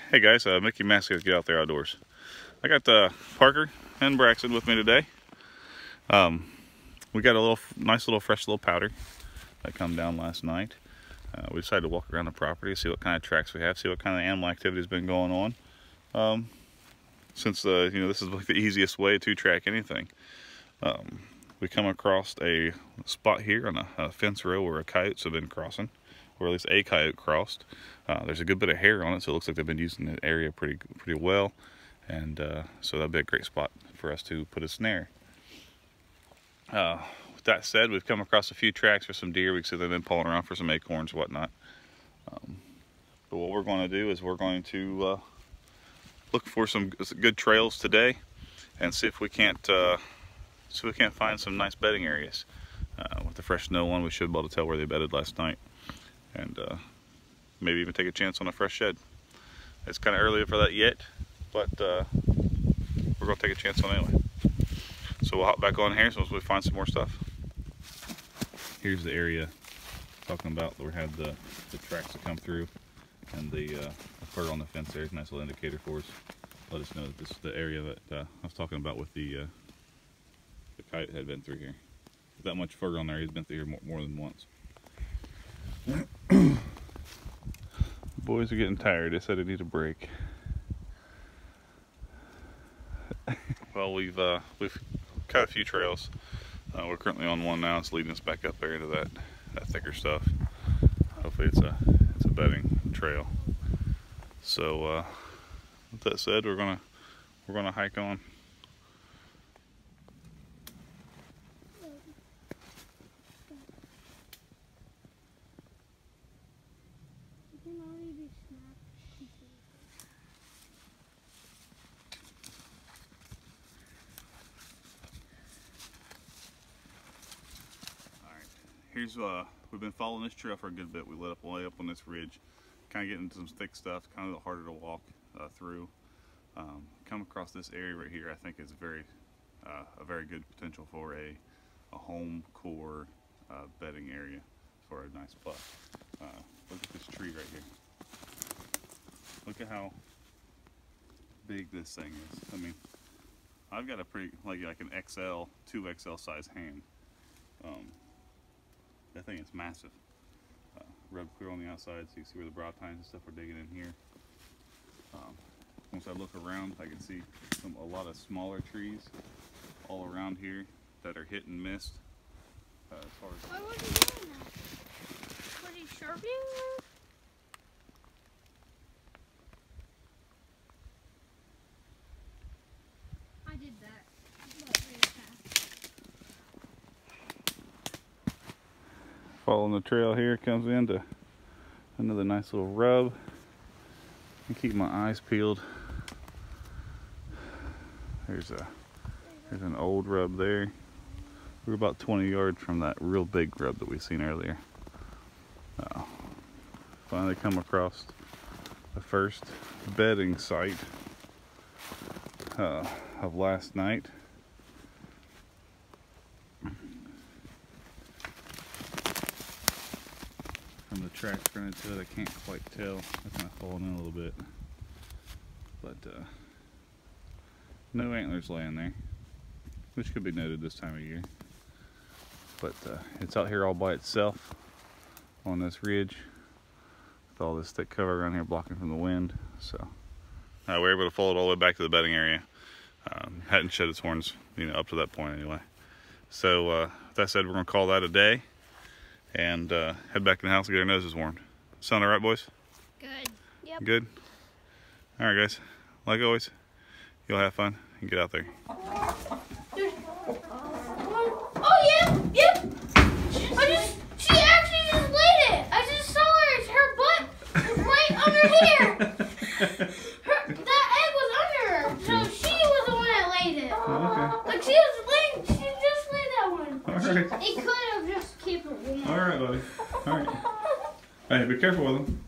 Hey guys, Mickey Massey, Get Out There Outdoors. I got Parker and Braxton with me today. We got a nice little fresh little powder that come down last night. We decided to walk around the property, see what kind of tracks we have, see what kind of animal activity has been going on. Since this is like the easiest way to track anything. We come across a spot here on a fence row where coyotes have been crossing, or at least a coyote crossed. There's a good bit of hair on it, so it looks like they've been using the area pretty well, and so that'd be a great spot for us to put a snare. With that said, we've come across a few tracks for some deer. We can see they've been pulling around for some acorns, whatnot. But what we're going to do is we're going to look for some good trails today, and see if we can't find some nice bedding areas. With the fresh snow on, we should be able to tell where they bedded last night, and maybe even take a chance on a fresh shed. It's kind of early for that yet, but we're going to take a chance on it anyway. So we'll hop back on here as soon as we find some more stuff. Here's the area talking about where we had the tracks that come through, and the fur on the fence there is a nice little indicator for us. Let us know that this is the area that I was talking about with the coyote had been through here. With that much fur on there, he's been through here more than once. The boys are getting tired. They said they need a break. Well, we've cut a few trails. We're currently on one now. It's leading us back up there into that thicker stuff. Hopefully it's a bedding trail. So with that said, we're gonna hike on. Here's we've been following this trail for a good bit. We lit up way up on this ridge, kind of getting into some thick stuff, kind of harder to walk through. Come across this area right here. I think is a very good potential for a home core bedding area for a nice spot. Look at this tree right here. Look at how big this thing is. I mean, I've got a pretty like an XL, 2XL size hand. That thing is massive. Rubbed clear on the outside, so you can see where the broad tines and stuff are digging in here. Once I look around, I can see a lot of smaller trees all around here that are hit and missed. As far as why was he doing that? Was he sharpening them? I did that, but really fast. Following the trail here, comes into another nice little rub. I keep my eyes peeled. There's an old rub there. We're about 20 yards from that real big rub that we seen earlier. Finally come across the first bedding site of last night. From the tracks running to it, I can't quite tell. It's kind of falling in a little bit, but no antlers laying there, which could be noted this time of year. But it's out here all by itself on this ridge with all this thick cover around here blocking from the wind. So we're able to follow it all the way back to the bedding area. Hadn't shed its horns, up to that point anyway. So with that said, we're gonna call that a day and head back in the house and get our noses warmed. Sound all right, boys? Good. Yep. Good. All right, guys. Like always, you'll have fun and get out there. Oh yeah, yep. She actually just laid it. I just saw her butt was right under here. That egg was under her, so she was the one that laid it. Oh, okay. Like she just laid that one. All right. It could have just kept it warm. All right, buddy. All right. Hey, be careful with them.